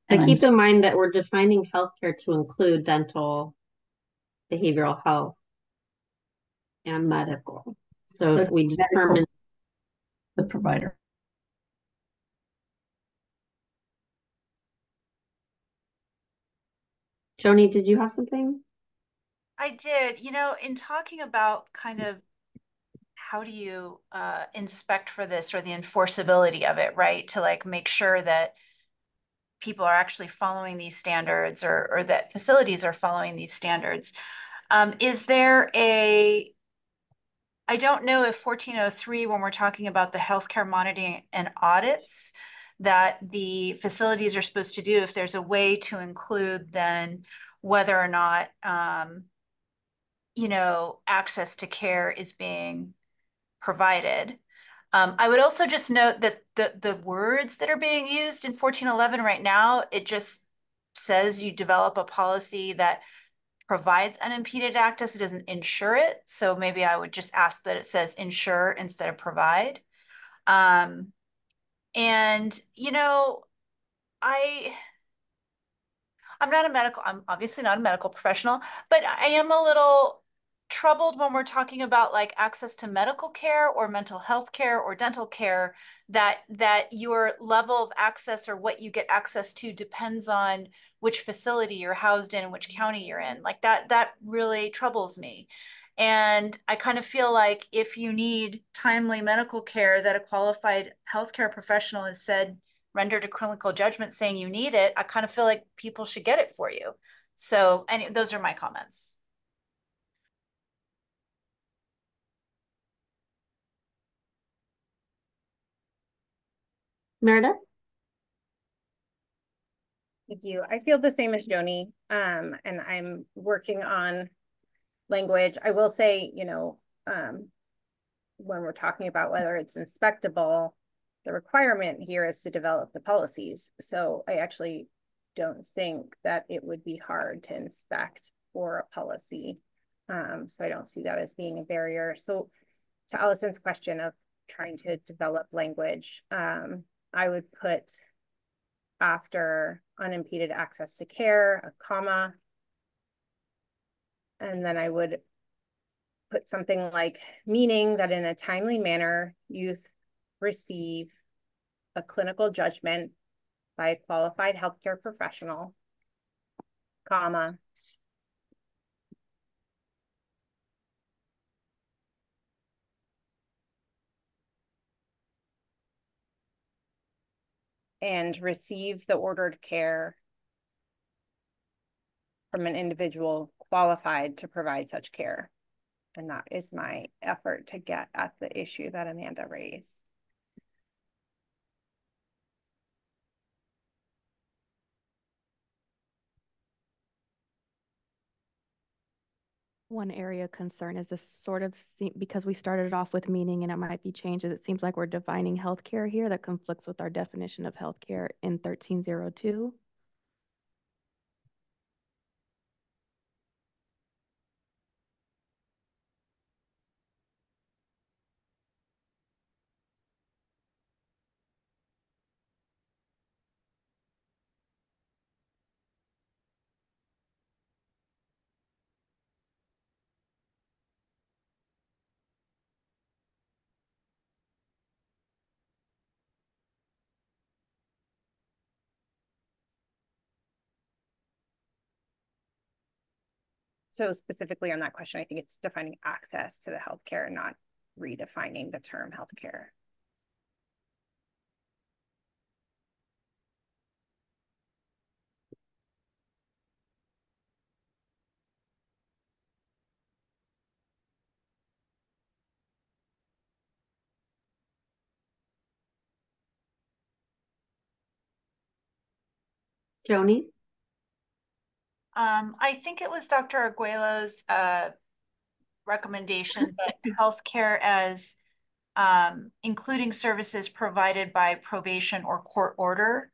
And But I'm keep in mind that we're defining healthcare to include dental, behavioral health, and medical. So if the we medical, determine, the provider. Joni, did you have something? I did. In talking about kind of how do you inspect for this or the enforceability of it, right? To like make sure that people are actually following these standards or that facilities are following these standards. Is there I don't know if 1403, when we're talking about the healthcare monitoring and audits that the facilities are supposed to do, if there's a way to include then whether or not, access to care is being provided. I would also just note that the words that are being used in 1411 right now, it just says you develop a policy that provides unimpeded access. It doesn't ensure it. So maybe I would just ask that it says ensure instead of provide. Um, and I I'm obviously not a medical professional, but I am a little troubled when we're talking about like access to medical care or mental health care or dental care, that your level of access or what you get access to depends on which facility you're housed in and which county you're in. Like that really troubles me. And I kind of feel like if you need timely medical care that a qualified healthcare professional has said rendered a clinical judgment saying you need it, I kind of feel like people should get it for you. So, those are my comments. Meredith? Thank you. I feel the same as Joni, and I'm working on language. I will say, when we're talking about whether it's inspectable, the requirement here is to develop the policies. So I actually don't think that it would be hard to inspect for a policy. So I don't see that as being a barrier. So to Allison's question of trying to develop language, I would put after unimpeded access to care, a comma, and then I would put something like meaning that in a timely manner, youth receive a clinical judgment by a qualified healthcare professional, comma, and receive the ordered care from an individual qualified to provide such care. And that is my effort to get at the issue that Amanda raised. One area of concern is this sort of because we started off with meaning and it might be changed. It seems like we're defining healthcare here that conflicts with our definition of healthcare in 1302. So specifically on that question, I think it's defining access to the healthcare, not redefining the term healthcare. Joni? I think it was Dr. Arguello's recommendation that healthcare as including services provided by probation or court order.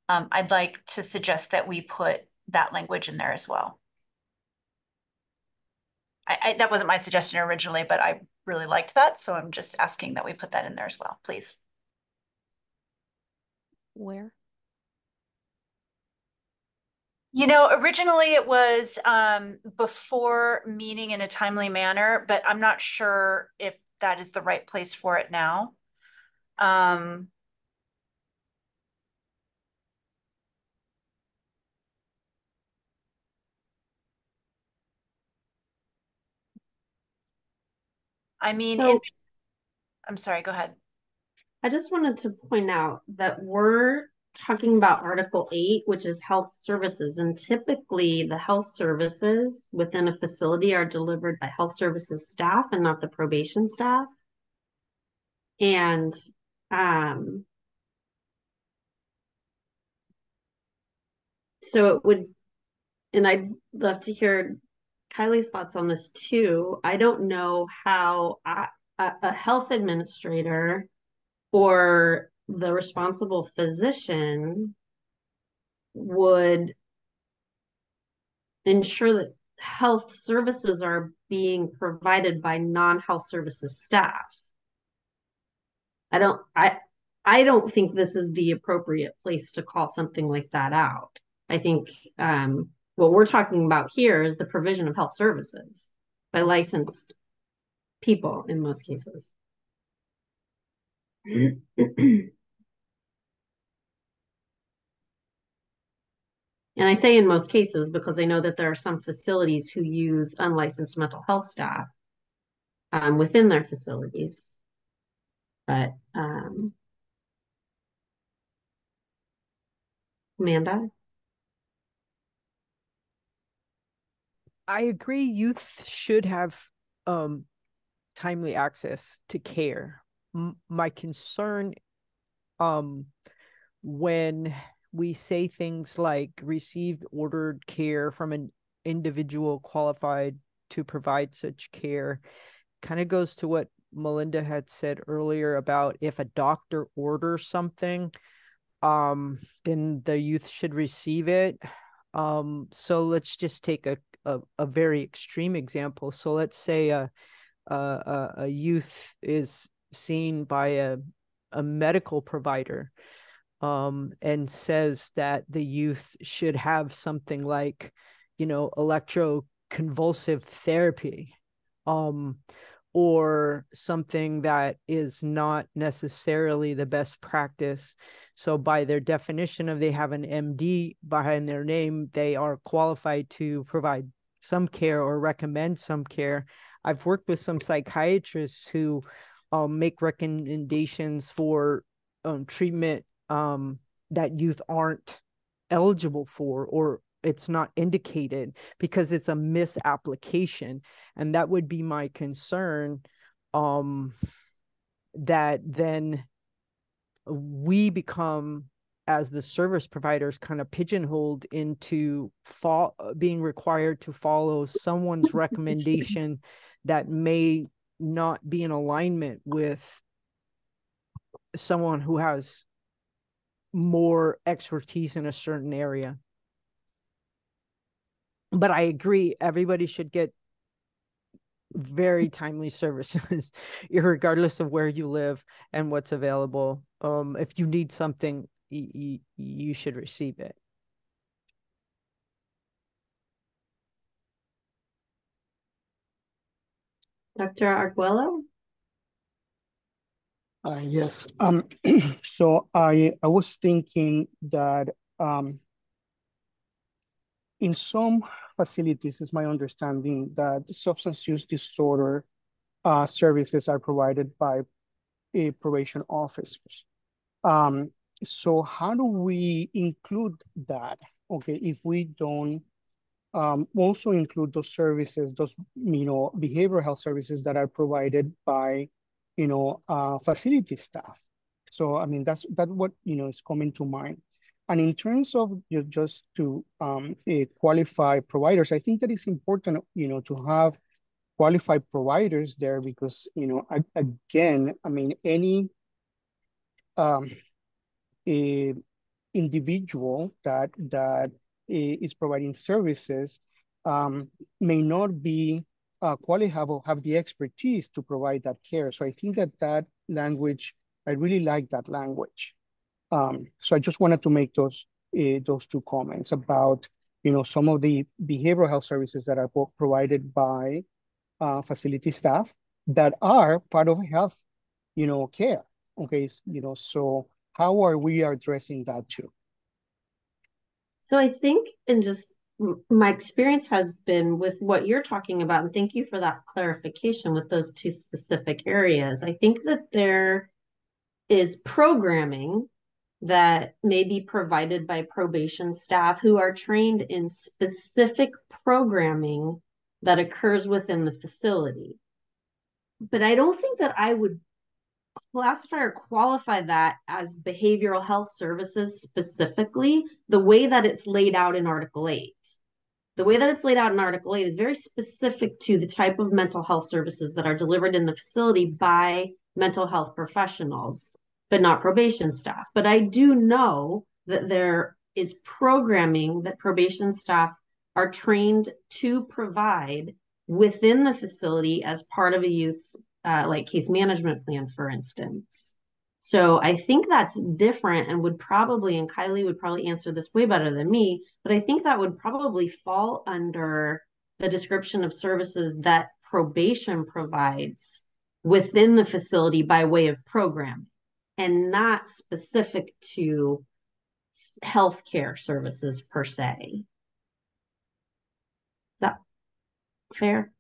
I'd like to suggest that we put that language in there as well. That wasn't my suggestion originally, but I really liked that. So I'm just asking that we put that in there as well, please. Where? You know, originally it was before meeting in a timely manner, but I'm not sure if that is the right place for it now. Um, I mean, So I'm sorry, go ahead. I just wanted to point out that we're talking about Article 8, which is health services. And typically, the health services within a facility are delivered by health services staff and not the probation staff. And so it would, and I'd love to hear Kylie's thoughts on this too. I don't know how a health administrator or the responsible physician would ensure that health services are being provided by non-health services staff. I don't think this is the appropriate place to call something like that out. I think what we're talking about here is the provision of health services by licensed people in most cases. And I say in most cases because I know that there are some facilities who use unlicensed mental health staff within their facilities. But Amanda? I agree. Youth should have timely access to care. My concern when we say things like received ordered care from an individual qualified to provide such care kind of goes to what Melinda had said earlier about if a doctor orders something, then the youth should receive it. So let's just take a very extreme example. So let's say a youth is seen by a medical provider, and says that the youth should have something like, electroconvulsive therapy, or something that is not necessarily the best practice. So by their definition of they have an MD behind their name, they are qualified to provide some care or recommend some care. I've worked with some psychiatrists who make recommendations for treatment that youth aren't eligible for, or it's not indicated because it's a misapplication. And that would be my concern, that then we become, as the service providers, kind of pigeonholed into being required to follow someone's recommendation that may not be in alignment with someone who has more expertise in a certain area. But I agree, everybody should get very timely services, regardless of where you live and what's available. If you need something, you should receive it. Dr. Arguello? Yes. So I was thinking that in some facilities, it's my understanding that substance use disorder services are provided by probation officers. So how do we include that? Okay, if we don't also include those services, those behavioral health services that are provided by facility staff. So I mean that's what is coming to mind. And in terms of just to qualify providers, I think that it's important to have qualified providers there because again, I mean any a individual that is providing services may not be qualified or have the expertise to provide that care. So I think that language, I really like that language. So I just wanted to make those two comments about some of the behavioral health services that are provided by facility staff that are part of health, care. Okay, so how are we addressing that too? So I think, and just my experience has been with what you're talking about, and thank you for that clarification with those two specific areas. I think that there is programming that may be provided by probation staff who are trained in specific programming that occurs within the facility. But I don't think that I would classify or qualify that as behavioral health services specifically, the way that it's laid out in Article 8. The way that it's laid out in Article 8 is very specific to the type of mental health services that are delivered in the facility by mental health professionals, but not probation staff. But I do know that there is programming that probation staff are trained to provide within the facility as part of a youth's like case management plan, for instance. So I think that's different and would probably, and Kylie would probably answer this way better than me, but I think that would probably fall under the description of services that probation provides within the facility by way of program and not specific to healthcare services per se. Is that fair?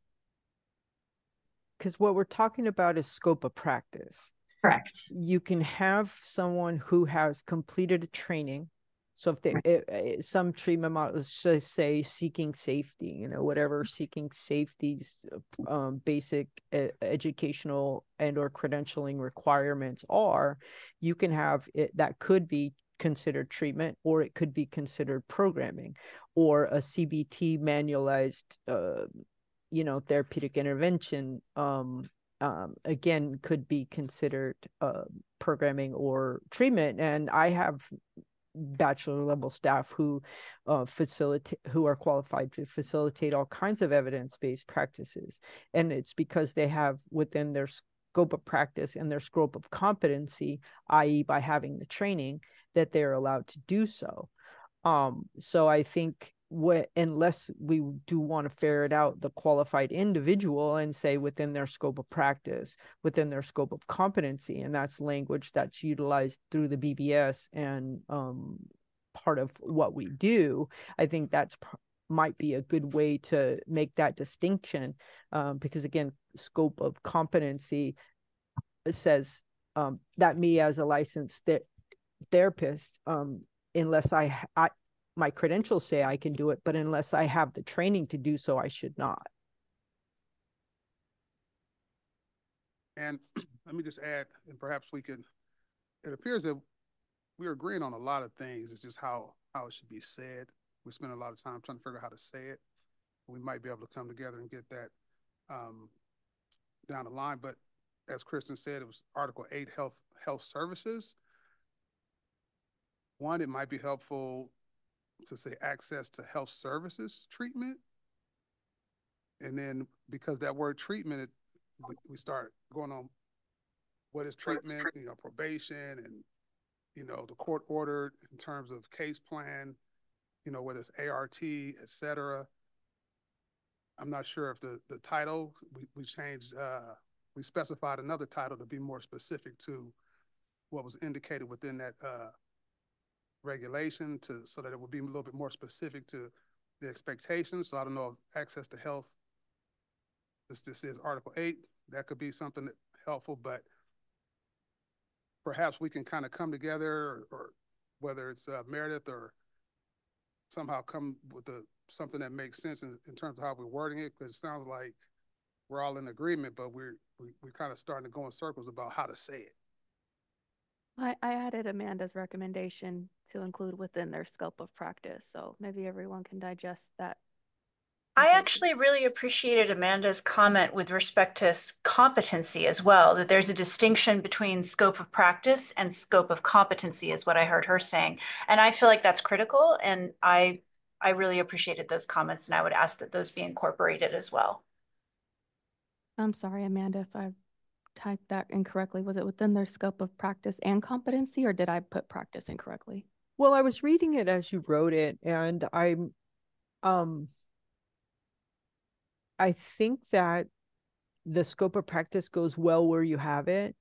Because what we're talking about is scope of practice. Correct. You can have someone who has completed a training. So if they, some treatment models say seeking safety, whatever seeking safety's basic educational and or credentialing requirements are, you can have it that could be considered treatment, or it could be considered programming, or a CBT manualized, therapeutic intervention, again, could be considered programming or treatment. And I have bachelor level staff who are qualified to facilitate all kinds of evidence-based practices. And it's because they have within their scope of practice and their scope of competency, i.e. by having the training, that they're allowed to do so. So I think unless we do want to ferret out the qualified individual and say within their scope of practice, within their scope of competency, and that's language that's utilized through the BBS and part of what we do, I think that's might be a good way to make that distinction, because again, scope of competency says that me as a licensed therapist, unless my credentials say I can do it, but unless I have the training to do so, I should not. And let me just add, and perhaps it appears that we're agreeing on a lot of things. It's just how it should be said. We spend a lot of time trying to figure out how to say it. We might be able to come together and get that down the line. But as Kristen said, it was Article 8, health services. One, it might be helpful to say access to health services treatment. And then because that word treatment, we start going on what is treatment, probation and, the court ordered in terms of case plan, whether it's ART, et cetera. I'm not sure if the title, we changed, we specified another title to be more specific to what was indicated within that regulation, so that it would be a little bit more specific to the expectations. So I don't know if access to health, this is Article 8, that could be something that helpful, but perhaps we can kind of come together, or whether it's Meredith or somehow come with something that makes sense in terms of how we're wording it, because it sounds like we're all in agreement, but we're kind of starting to go in circles about how to say it. I added Amanda's recommendation to include within their scope of practice, so maybe everyone can digest that. I actually really appreciated Amanda's comment with respect to competency as well, that there's a distinction between scope of practice and scope of competency is what I heard her saying. And I feel like that's critical, and I really appreciated those comments, and I would ask that those be incorporated as well. I'm sorry, Amanda, if I typed that incorrectly. Was it within their scope of practice and competency, or did I put practice incorrectly? Well, I was reading it as you wrote it, and I'm I think that the scope of practice goes well where you have it.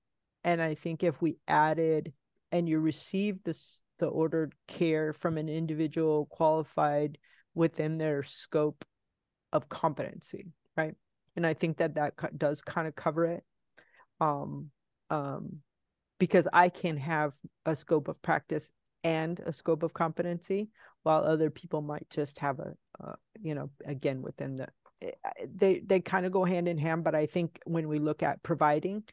And I think if we added and you receive the ordered care from an individual qualified within their scope of competency, right? And I think that does kind of cover it. Because I can have a scope of practice and a scope of competency, while other people might just have again, within they kind of go hand in hand. But I think when we look at providing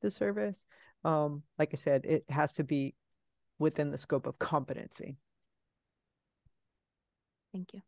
the service, like I said, it has to be within the scope of competency. Thank you.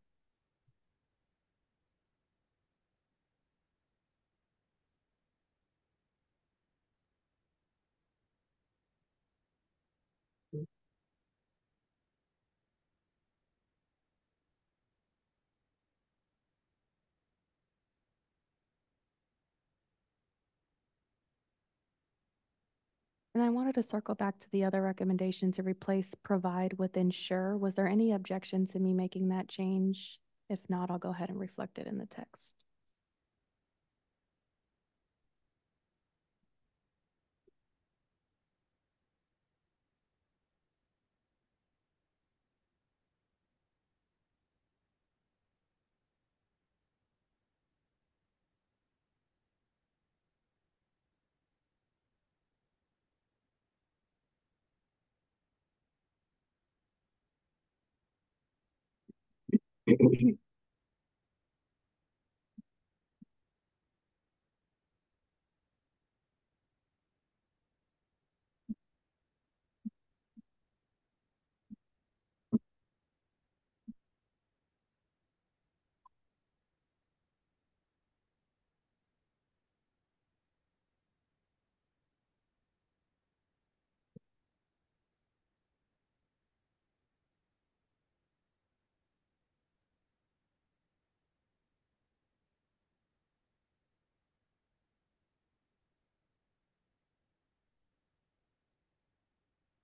And I wanted to circle back to the other recommendation to replace provide with ensure. Was there any objection to me making that change? If not, I'll go ahead and reflect it in the text.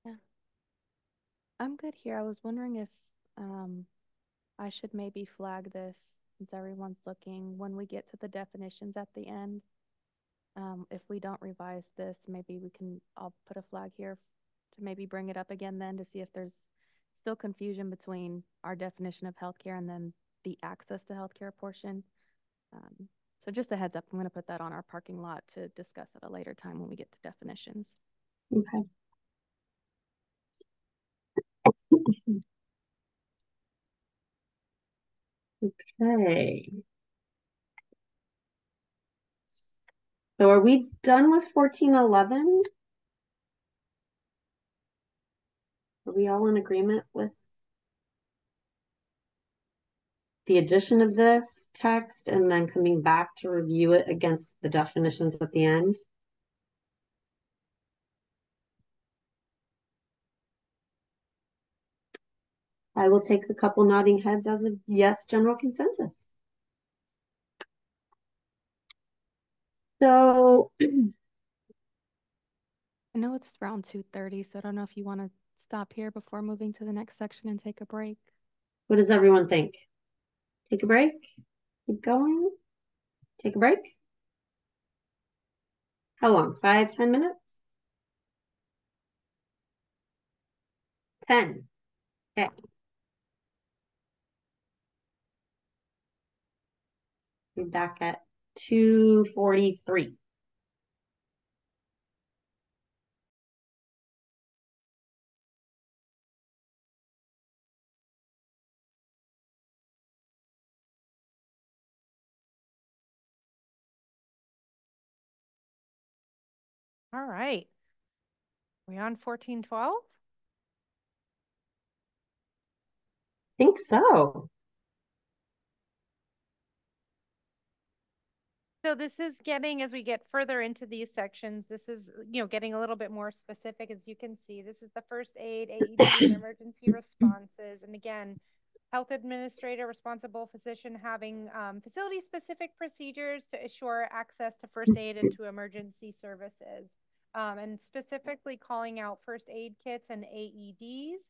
Yeah, I'm good here. I was wondering if I should maybe flag this since everyone's looking when we get to the definitions at the end. If we don't revise this, maybe I'll put a flag here to maybe bring it up again then to see if there's still confusion between our definition of healthcare and then the access to healthcare portion. So just a heads up, I'm going to put that on our parking lot to discuss at a later time when we get to definitions. Okay. Okay. So are we done with 1411? Are we all in agreement with the addition of this text and then coming back to review it against the definitions at the end? I will take the couple nodding heads as a yes, general consensus. So I know it's around 2:30, so I don't know if you want to stop here before moving to the next section and take a break. what does everyone think? Take a break? Keep going? Take a break? How long? 5, 10 minutes? 10. Okay. We're back at 2:43. All right. We on 1412? Think so. So this is getting, as we get further into these sections, this is, getting a little bit more specific. As you can see, this is the first aid, AED, and emergency responses. And again, health administrator, responsible physician having facility-specific procedures to assure access to first aid and to emergency services. And specifically calling out first aid kits and AEDs.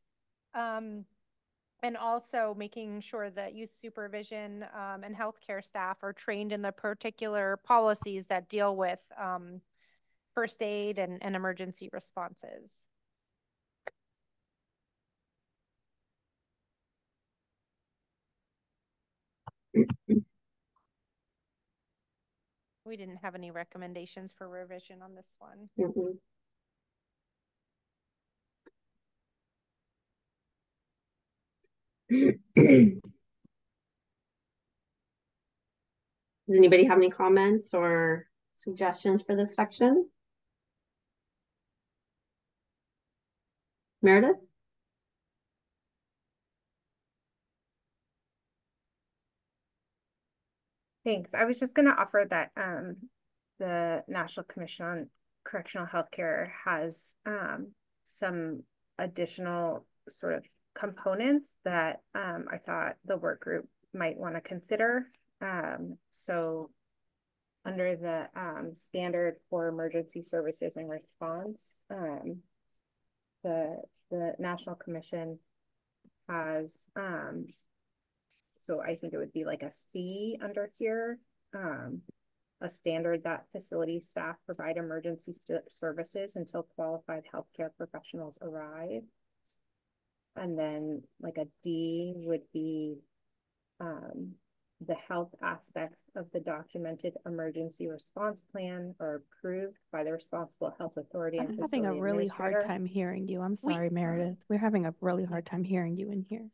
And also making sure that youth supervision and healthcare staff are trained in the particular policies that deal with first aid and emergency responses. We didn't have any recommendations for revision on this one. Mhm. Does anybody have any comments or suggestions for this section? Meredith? Thanks. I was just going to offer that the National Commission on Correctional Healthcare has some additional sort of components that I thought the work group might want to consider. So under the standard for emergency services and response, the National Commission has so I think it would be like a C under here, a standard that facility staff provide emergency services until qualified healthcare professionals arrive. And then like a D would be the health aspects of the documented emergency response plan are approved by the responsible health authority. I'm having a really hard time hearing you. I'm sorry, Meredith. We're having a really hard time hearing you in here.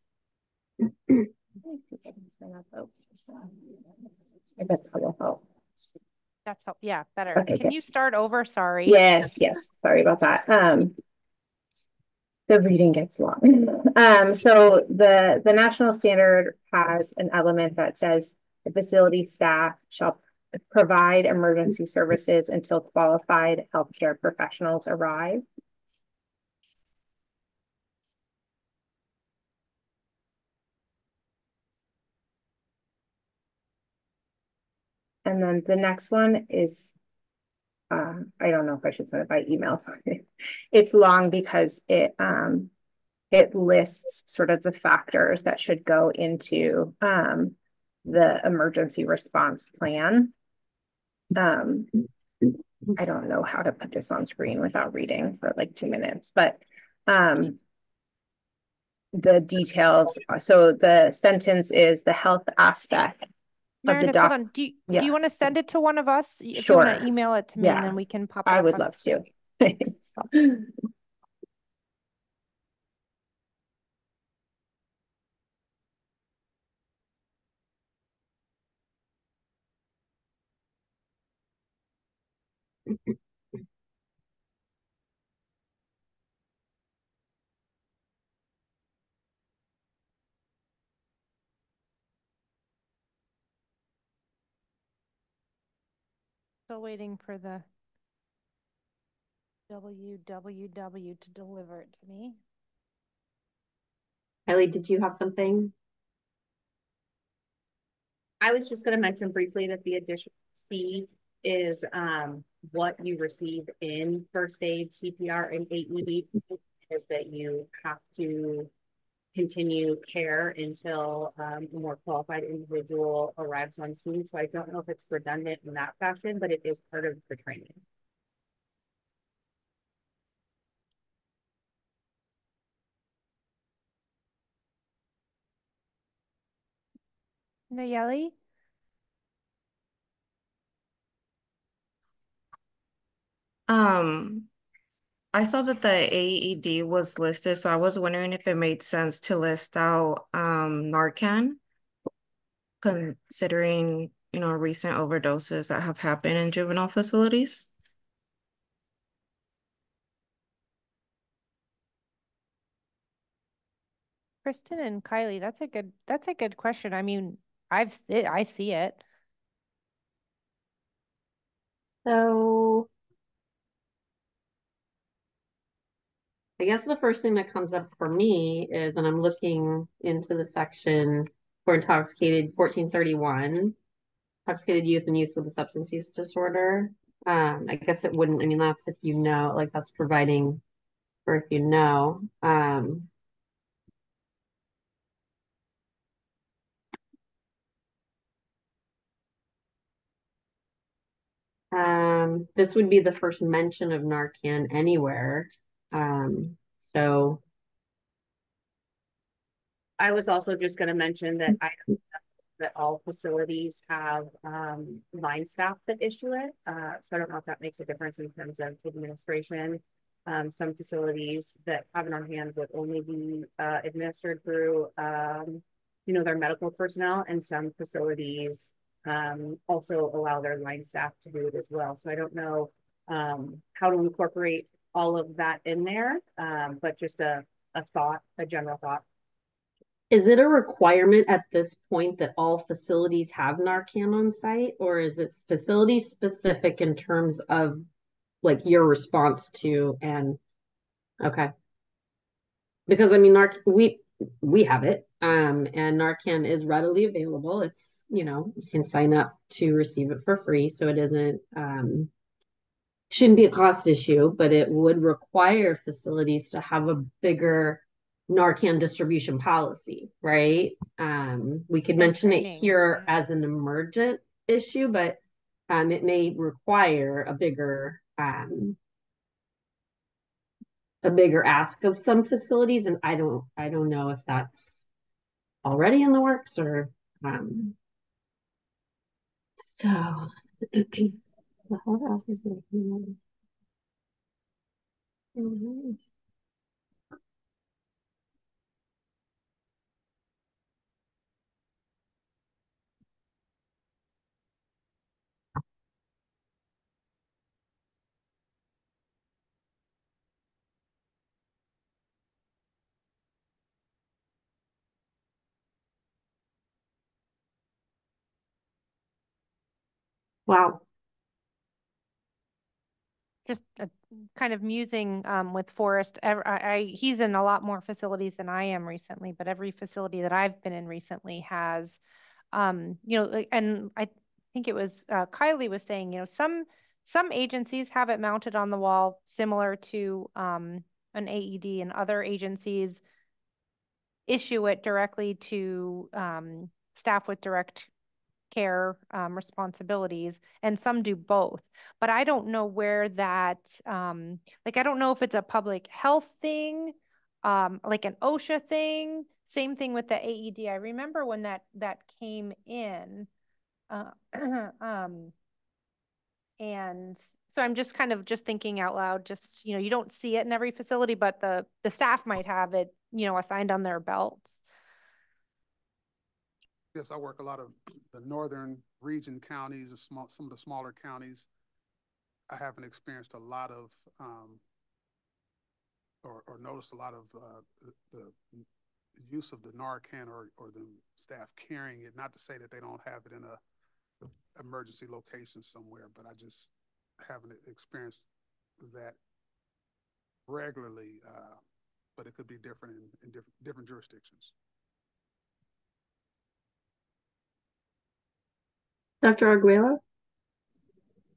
I bet that will help. That's help. Yeah, better. Okay, Can you start over? Sorry. Yes. Sorry about that. The reading gets long. So the national standard has an element that says the facility staff shall provide emergency services until qualified healthcare professionals arrive. And then the next one is, I don't know if I should send it by email. It's long because it lists sort of the factors that should go into the emergency response plan. I don't know how to put this on screen without reading for like 2 minutes, but the details. So the sentence is the health aspect. Meredith, hold on. Do you want to send it to one of us? If you want to email it to me, and then we can pop it up. I would love to. Still waiting for the www to deliver it to me. Kylie, did you have something? I was just going to mention briefly that the additional C is what you receive in first aid, CPR, and AED is that you have to continue care until a more qualified individual arrives on scene. So I don't know if it's redundant in that fashion, but it is part of the training. Nayeli? I saw that the AED was listed, so I was wondering if it made sense to list out Narcan, considering, recent overdoses that have happened in juvenile facilities. Kristen and Kylie, that's a good question. I mean, I see it. So I guess the first thing that comes up for me is, and I'm looking into the section for intoxicated 1431, intoxicated youth and youth with a substance use disorder. I guess it wouldn't, I mean, that's if you know, like that's providing for if you know. This would be the first mention of Narcan anywhere. So I was also just gonna mention that that all facilities have line staff that issue it. So I don't know if that makes a difference in terms of administration. Some facilities that have it on hand would only be administered through their medical personnel, and some facilities also allow their line staff to do it as well. So I don't know how to incorporate all of that in there, but just a thought, a general thought. is it a requirement at this point that all facilities have Narcan on site, or is it facility specific in terms of like your response to and okay. Because I mean we have it. And Narcan is readily available. It's, you can sign up to receive it for free. So it isn't shouldn't be a cost issue, but it would require facilities to have a bigger Narcan distribution policy, right? We could mention it here as an emergent issue, but it may require a bigger ask of some facilities, and I don't know if that's already in the works or so what else is there? Wow. Just kind of musing with Forrest. He's in a lot more facilities than I am recently, but every facility that I've been in recently has, and I think it was Kylie was saying, some agencies have it mounted on the wall similar to an AED, and other agencies issue it directly to staff with direct care responsibilities, and some do both. But I don't know where that, I don't know if it's a public health thing, like an OSHA thing. Same thing with the AED. I remember when that came in, and so I'm just kind of just thinking out loud. Just you don't see it in every facility, but the staff might have it, assigned on their belts. Yes, I work a lot of the northern region counties, some of the smaller counties. I haven't experienced a lot of or noticed a lot of the use of the Narcan or the staff carrying it. Not to say that they don't have it in a emergency location somewhere, but I just haven't experienced that regularly. But it could be different in different jurisdictions. Dr. Arguello?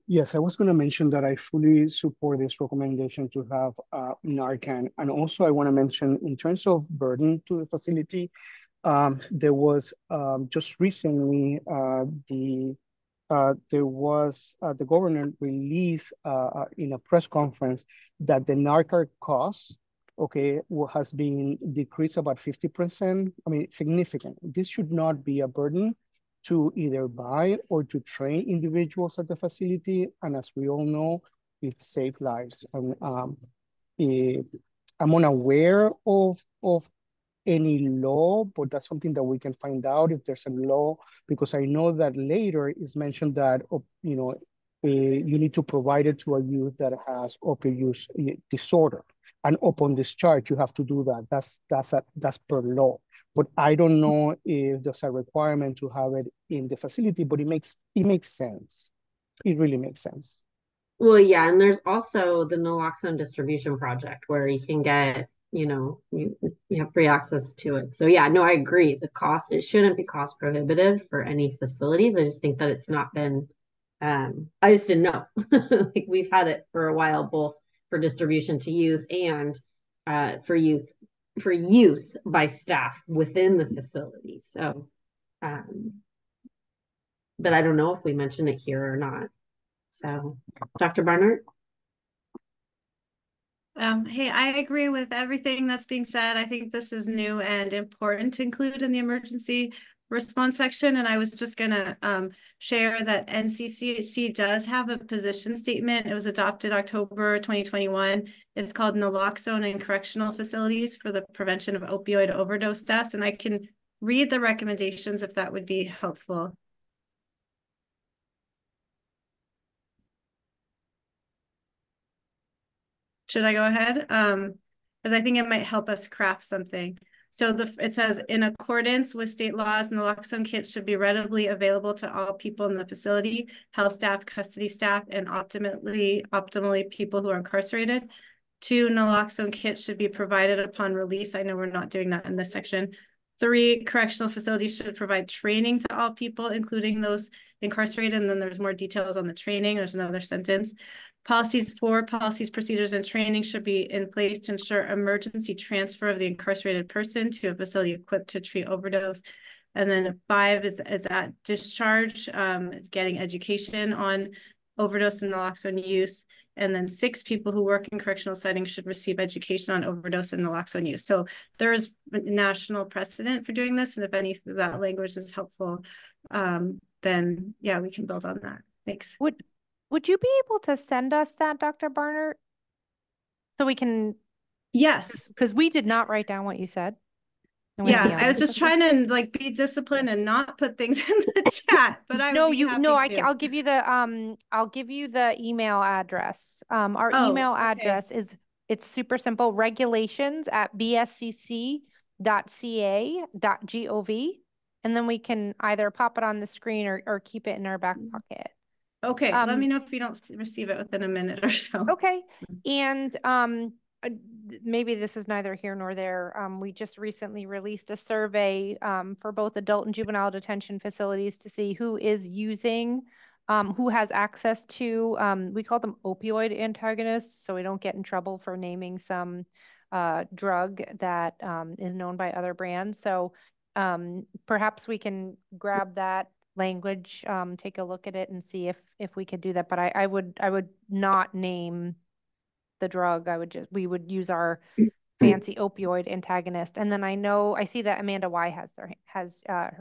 Yes, I was going to mention that I fully support this recommendation to have Narcan. And also I want to mention in terms of burden to the facility, there was just recently the governor released in a press conference that the Narcan costs, has been decreased about 50%. I mean, significant. This should not be a burden to either buy or to train individuals at the facility. And as we all know, it saves lives. And I'm unaware of any law, but that's something that we can find out if there's a law, because I know that later is mentioned that, you need to provide it to a youth that has opioid use disorder. And upon discharge, you have to do that. That's per law. But I don't know if there's a requirement to have it in the facility, but it makes sense. It really makes sense. Well, yeah, and there's also the naloxone distribution project where you can get, you have free access to it. So yeah, no, I agree. It shouldn't be cost prohibitive for any facilities. I just think that it's not been, I just didn't know. Like we've had it for a while, both for distribution to youth and for use by staff within the facility. So, but I don't know if we mention it here or not. So, Dr. Barnard? Hey, I agree with everything that's being said. I think this is new and important to include in the emergency response section. And I was just gonna share that NCCHC does have a position statement. It was adopted October 2021. It's called Naloxone in Correctional Facilities for the Prevention of Opioid Overdose Deaths. And I can read the recommendations if that would be helpful. Should I go ahead? Because I think it might help us craft something. So it says, in accordance with state laws, naloxone kits should be readily available to all people in the facility, health staff, custody staff, and optimally people who are incarcerated. 2, naloxone kits should be provided upon release. I know we're not doing that in this section. 3, correctional facilities should provide training to all people, including those incarcerated. And then there's more details on the training. There's another sentence. Policies, procedures, and training should be in place to ensure emergency transfer of the incarcerated person to a facility equipped to treat overdose. And then 5 is at discharge, getting education on overdose and naloxone use. And then 6, people who work in correctional settings should receive education on overdose and naloxone use. So there is national precedent for doing this. And if any of that language is helpful, then yeah, we can build on that. Thanks. Would you be able to send us that, Dr. Barnard? So we can, Yes. because we did not write down what you said. And we'd be Yeah, I was just trying to like be disciplined and not put things in the chat, but I would be happy to. I'll give you the email address. Our email address is, it's super simple, regulations@bscc.ca.gov. And then we can either pop it on the screen or keep it in our back pocket. Okay, let me know if you don't receive it within a minute or so. Okay. And maybe this is neither here nor there. We just recently released a survey for both adult and juvenile detention facilities to see who is using, who has access to, we call them opioid antagonists, so we don't get in trouble for naming some drug that is known by other brands. So perhaps we can grab that language, take a look at it and see if we could do that. But I would not name the drug. We would use our fancy opioid antagonist. And then I see that Amanda Y has her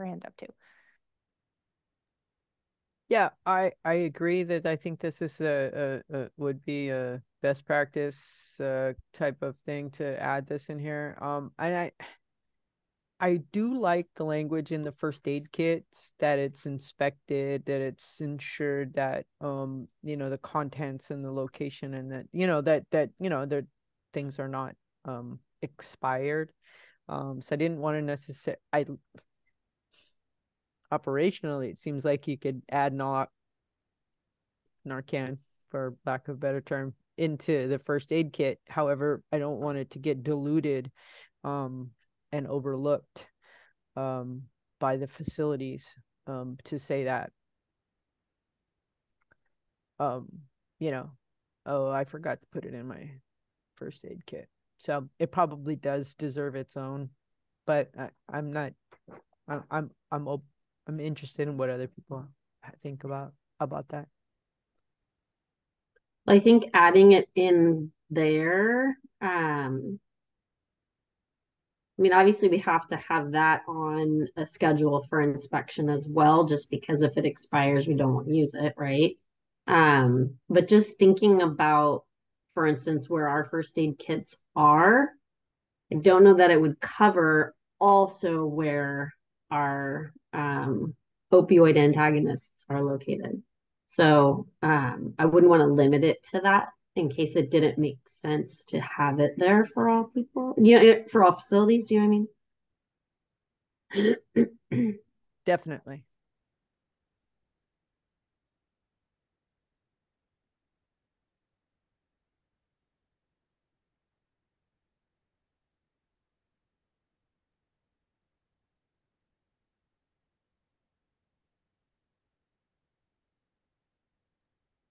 hand up too. Yeah, I agree that I think this is would be a best practice type of thing to add this in here. And I do like the language in the first aid kits, that it's inspected, that it's ensured that the contents and the location, and that the things are not expired. So I didn't want to necessarily, operationally it seems like you could add Narcan, for lack of a better term, into the first aid kit. However, I don't want it to get diluted and overlooked by the facilities, to say that oh, I forgot to put it in my first aid kit. So it probably does deserve its own, but I'm interested in what other people think about that. I think adding it in there, I mean, obviously we have to have that on a schedule for inspection as well, just because if it expires, we don't want to use it, right? But just thinking about, for instance, where our first aid kits are, I don't know that it would cover also where our opioid antagonists are located. So I wouldn't want to limit it to that in case it didn't make sense to have it there for all people, for all facilities. Do you know what I mean? Definitely.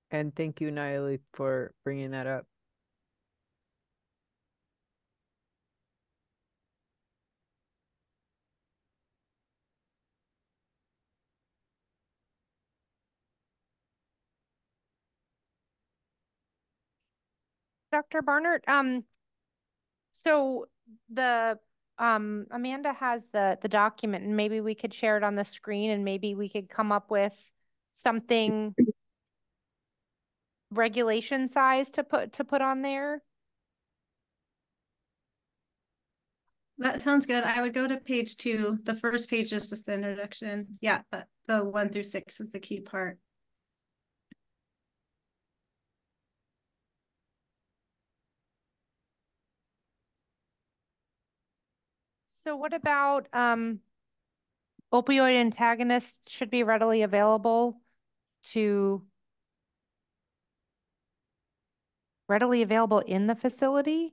And thank you, Naili, for bringing that up. Dr. Barnard, so the Amanda has the document, and maybe we could share it on the screen, and maybe we could come up with something regulation size to put on there. That sounds good. I would go to page 2. The first page is just the introduction. Yeah, the 1 through 6 is the key part. So what about opioid antagonists should be readily available in the facility?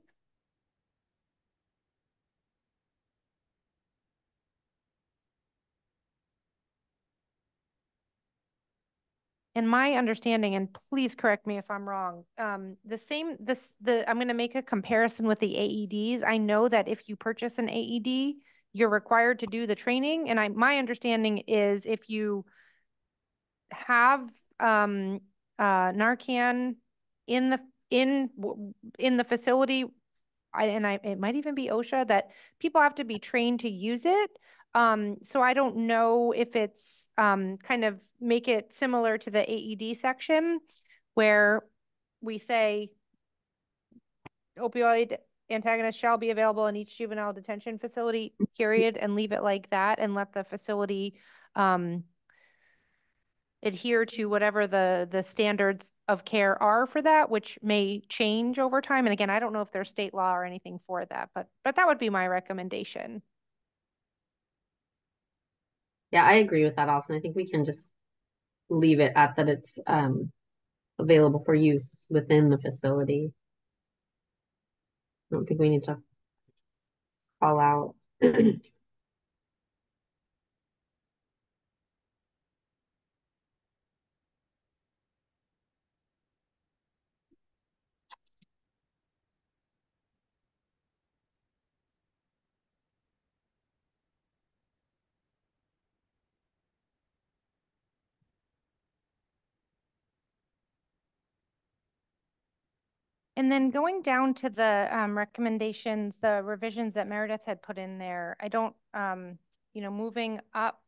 In my understanding, and please correct me if I'm wrong, I'm going to make a comparison with the AEDs. I know that if you purchase an AED, you're required to do the training. And my understanding is if you have Narcan in the facility, it might even be OSHA, that people have to be trained to use it. So I don't know if it's kind of make it similar to the AED section where we say opioid antagonists shall be available in each juvenile detention facility, period, and leave it like that and let the facility adhere to whatever the standards of care are for that, which may change over time. And again, I don't know if there's state law or anything for that, but that would be my recommendation. Yeah, I agree with that, Allison. I think we can just leave it at that it's available for use within the facility. I don't think we need to call out. And then going down to the recommendations, the revisions that Meredith had put in there, I don't, moving up.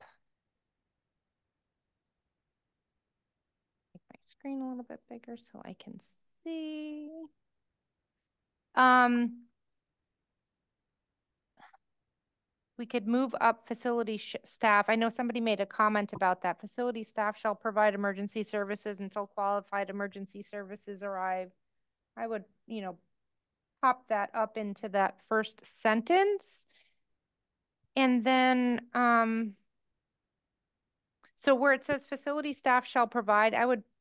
Make my screen a little bit bigger so I can see. We could move up facility staff. I know somebody made a comment about that. Facility staff shall provide emergency services until qualified emergency services arrive. I would, pop that up into that first sentence. And then, so where it says facility staff shall provide,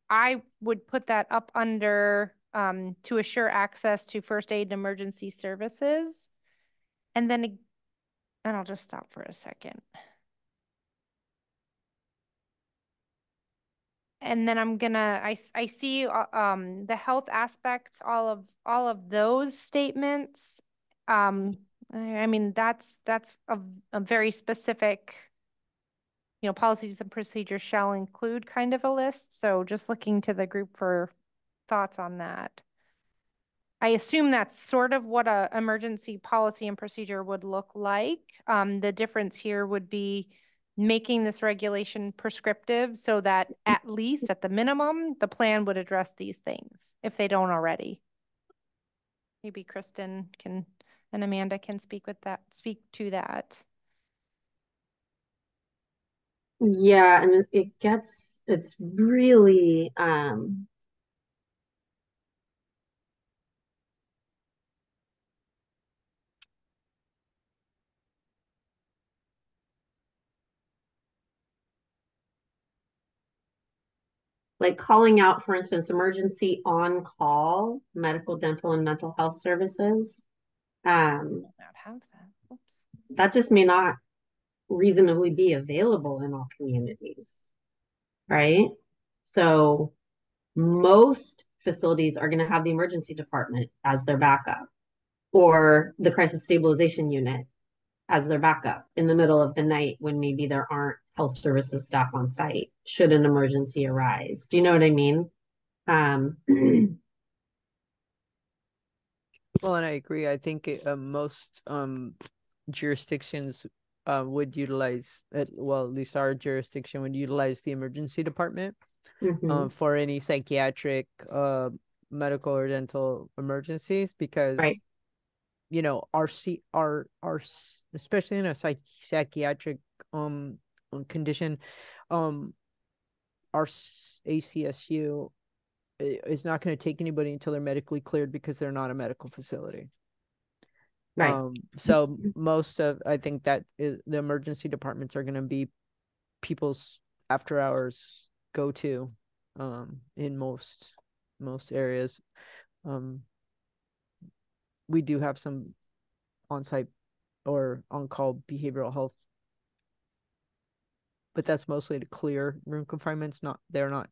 I would put that up under to assure access to first aid and emergency services. And then, and I'll just stop for a second. And then I'm gonna, I see the health aspect, all of those statements. I mean, that's a very specific, policies and procedures shall include kind of a list. So just looking to the group for thoughts on that. I assume that's sort of what a emergency policy and procedure would look like. The difference here would be making this regulation prescriptive so that at least at the minimum, the plan would address these things if they don't already. Maybe Kristen and Amanda can speak to that. Yeah, and it's really like calling out, for instance, emergency on-call medical, dental, and mental health services. Not have that. Oops. That just may not reasonably be available in all communities, right? So most facilities are going to have the emergency department as their backup or the crisis stabilization unit as their backup in the middle of the night when maybe there aren't health services staff on site should an emergency arise. Do you know what I mean? Well, and I agree. I think most jurisdictions would utilize well, at least our jurisdiction would utilize the emergency department for any psychiatric, medical or dental emergencies because Right. you know especially in a psychiatric condition, our ACSU is not going to take anybody until they're medically cleared because they're not a medical facility. Right. So most of, I think that is, the emergency departments are going to be people's after hours go to, in most areas. We do have some on-site or on-call behavioral health, but that's mostly to clear room confinements. They're not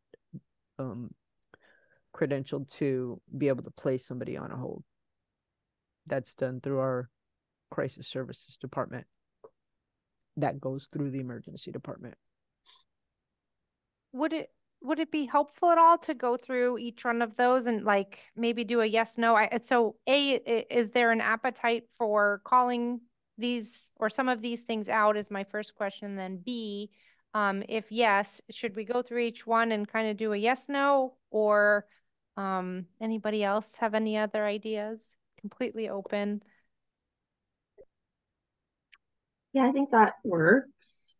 credentialed to be able to place somebody on a hold. That's done through our crisis services department. That goes through the emergency department. Would it be helpful at all to go through each one of those and like maybe do a yes, no? So is there an appetite for calling these or some of these things out is my first question. Then B, if yes, should we go through each one and kind of do a yes, no, or anybody else have any other ideas? Completely open. Yeah, I think that works.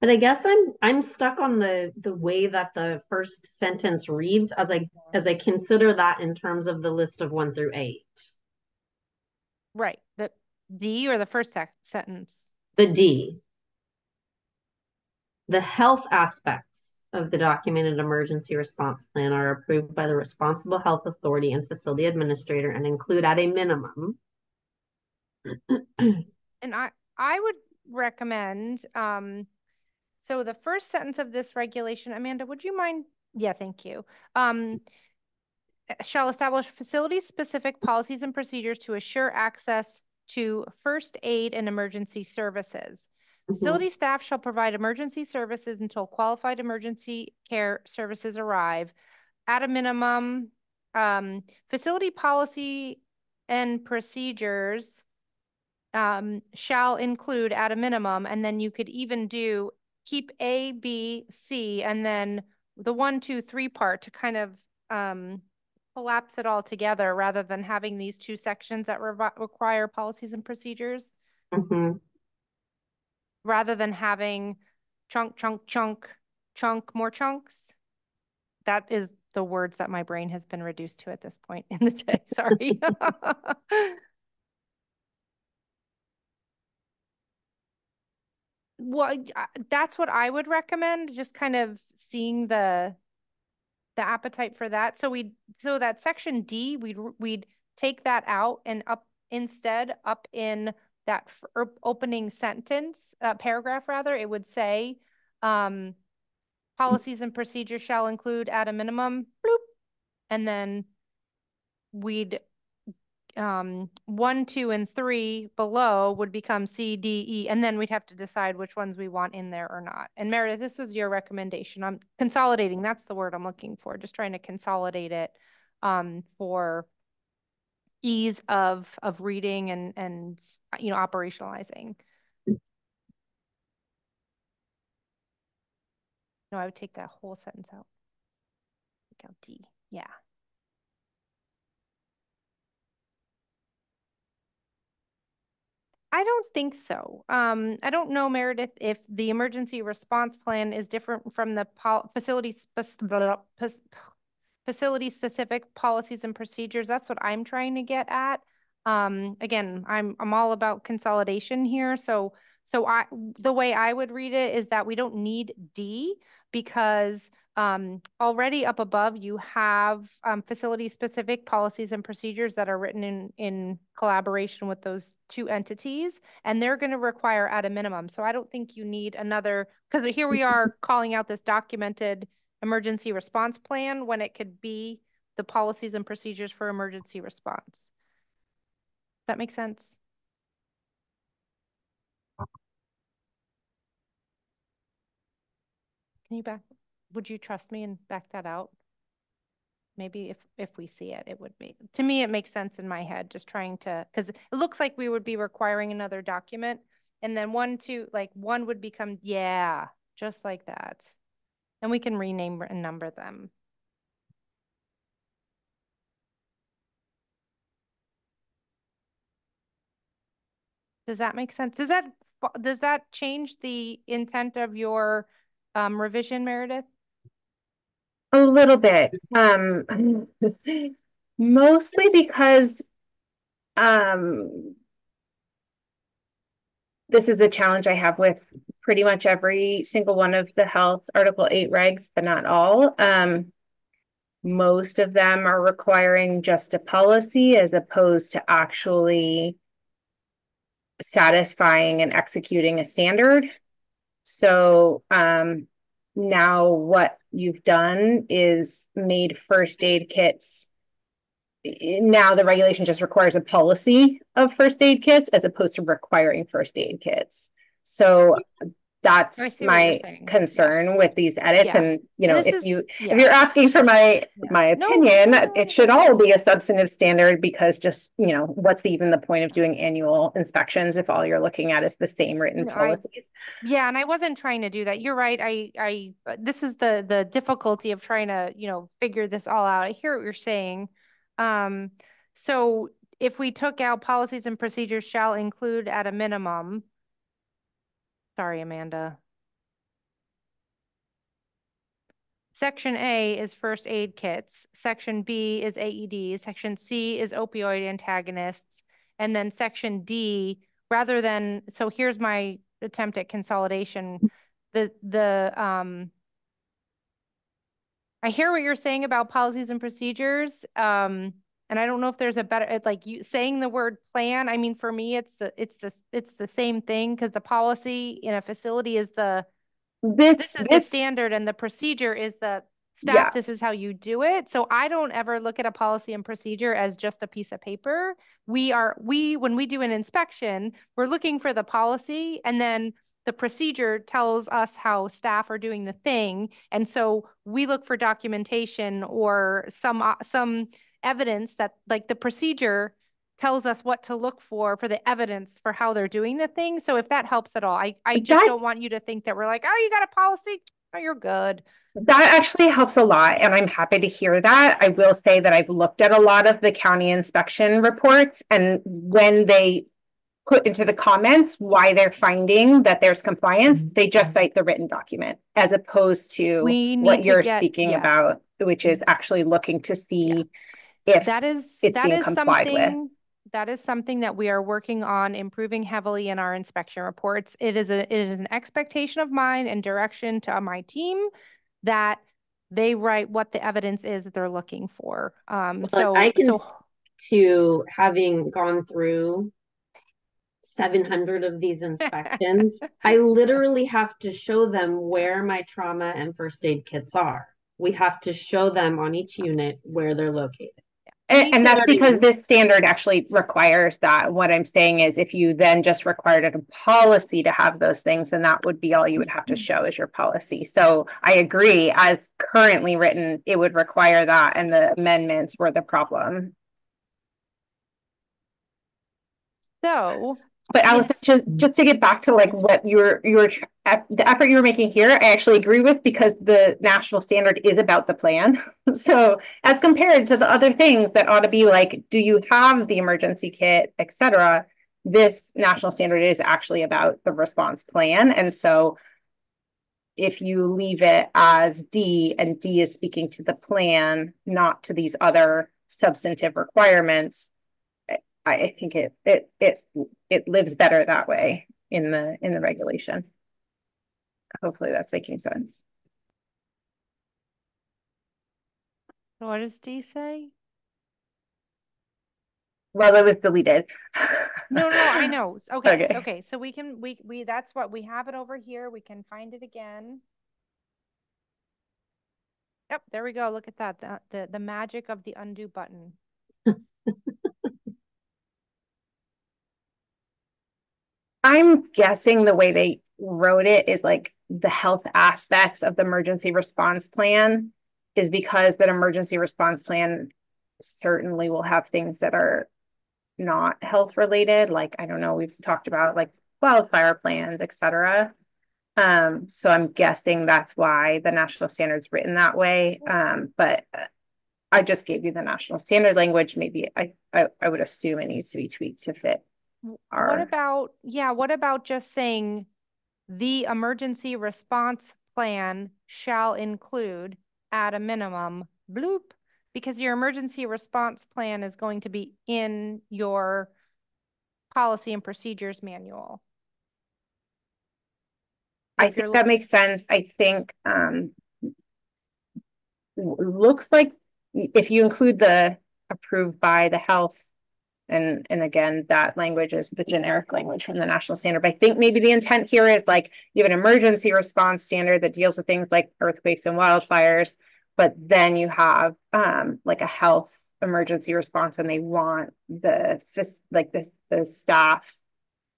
But I guess I'm stuck on the way that the first sentence reads as I consider that in terms of the list of 1 through 8. Right. The D or the first sentence? The D. The health aspects of the documented emergency response plan are approved by the responsible health authority and facility administrator and include at a minimum. And I would recommend, so the first sentence of this regulation, Amanda, would you mind? Yeah, thank you. Shall establish facility-specific policies and procedures to assure access to first aid and emergency services. Facility staff shall provide emergency services until qualified emergency care services arrive. At a minimum, facility policy and procedures shall include at a minimum, and then you could even do keep A, B, C, and then the 1, 2, 3 part to kind of collapse it all together rather than having these 2 sections that require policies and procedures. Rather than having chunk, chunk, chunk, chunk, more chunks. That is the words that my brain has been reduced to at this point in the day. Sorry. Well, that's what I would recommend, just kind of seeing the appetite for that. So that section D, we'd take that out and instead up in that opening sentence, paragraph rather, it would say, policies and procedures shall include at a minimum, bloop, and then we'd 1, 2, and 3 below would become C, D, E, and then we'd have to decide which ones we want in there or not. And Meredith, this was your recommendation. I'm consolidating. That's the word I'm looking for. Just trying to consolidate it for ease of reading and operationalizing. No, I would take that whole sentence out. Take out D. Yeah. I don't think so. I don't know, Meredith, if the emergency response plan is different from the facility-specific policies and procedures. That's what I'm trying to get at. Again, I'm all about consolidation here. So the way I would read it is that we don't need D because already up above you have facility-specific policies and procedures that are written in collaboration with those 2 entities, and they're going to require at a minimum. So I don't think you need another, because here we are calling out this documented emergency response plan when it could be the policies and procedures for emergency response. Does that make sense? Would you trust me and back that out? Maybe if we see it, it would be, to me, it makes sense in my head, just trying to, because it looks like we would be requiring another document, and then one would become, yeah, just like that. And we can rename and number them. Does that make sense? Does that change the intent of your revision, Meredith? A little bit. Mostly because this is a challenge I have with pretty much every single one of the health Article 8 regs, but not all. Most of them are requiring just a policy as opposed to actually satisfying and executing a standard. So now what you've done is made first aid kits. Now the regulation just requires a policy of first aid kits as opposed to requiring first aid kits. So that's my concern with these edits. And you know, if you're asking for my opinion, it should all be a substantive standard, because just, you know, what's even the point of doing annual inspections if all you're looking at is the same written policies? Yeah, and I wasn't trying to do that. You're right. I this is the difficulty of trying to, you know, figure this all out. I hear what you're saying. So if we took out policies and procedures shall include at a minimum. Sorry, Amanda. Section A is first aid kits. Section B is AEDs. Section C is opioid antagonists. And then section D, rather than, so here's my attempt at consolidation. I hear what you're saying about policies and procedures. And I don't know if there's a better, like you saying the word plan. I mean, for me, it's the same thing, because the policy in a facility is this is the standard, and the procedure is the staff. This is how you do it. So I don't ever look at a policy and procedure as just a piece of paper. When we do an inspection, we're looking for the policy, and then the procedure tells us how staff are doing the thing. And so we look for documentation or some evidence that, like, the procedure tells us what to look for the evidence for how they're doing the thing. So if that helps at all, I just don't want you to think that we're like, oh, you got a policy, oh, you're good. That actually helps a lot, and I'm happy to hear that. I will say that I've looked at a lot of the county inspection reports, and when they put into the comments why they're finding that there's compliance, they just cite the written document, as opposed to what you're speaking about, which is actually looking to see if it's being complied with. That is something that we are working on improving heavily in our inspection reports. It is an expectation of mine and direction to my team that they write what the evidence is that they're looking for. So I can to having gone through 700 of these inspections, I literally have to show them where my trauma and first aid kits are. We have to show them on each unit where they're located. And that's because this standard actually requires that. What I'm saying is, if you then just required a policy to have those things, then that would be all you would have to show as your policy. So I agree, as currently written, it would require that, and the amendments were the problem. So, but Allison, just to get back to like what the effort you were making here, I actually agree with, because the national standard is about the plan. So as compared to the other things that ought to be like, do you have the emergency kit, etc., this national standard is actually about the response plan. And so if you leave it as D, and D is speaking to the plan, not to these other substantive requirements, I think it lives better that way in the regulation. Hopefully that's making sense. What does D say? Well, it was deleted. No, I know. Okay. So we that's what we have it over here. We can find it again. Yep, there we go. Look at that. The magic of the undo button. I'm guessing the way they wrote it is like the health aspects of the emergency response plan is because that emergency response plan certainly will have things that are not health related. Like, I don't know, we've talked about like wildfire plans, et cetera. So I'm guessing that's why the national standard's written that way. But I just gave you the national standard language. Maybe I would assume it needs to be tweaked to fit What about just saying the emergency response plan shall include at a minimum bloop, because your emergency response plan is going to be in your policy and procedures manual. I think that makes sense. I think looks like if you include the approved by the health and again, that language is the generic language from the national standard. But I think maybe the intent here is like you have an emergency response standard that deals with things like earthquakes and wildfires, but then you have like a health emergency response, and they want the staff,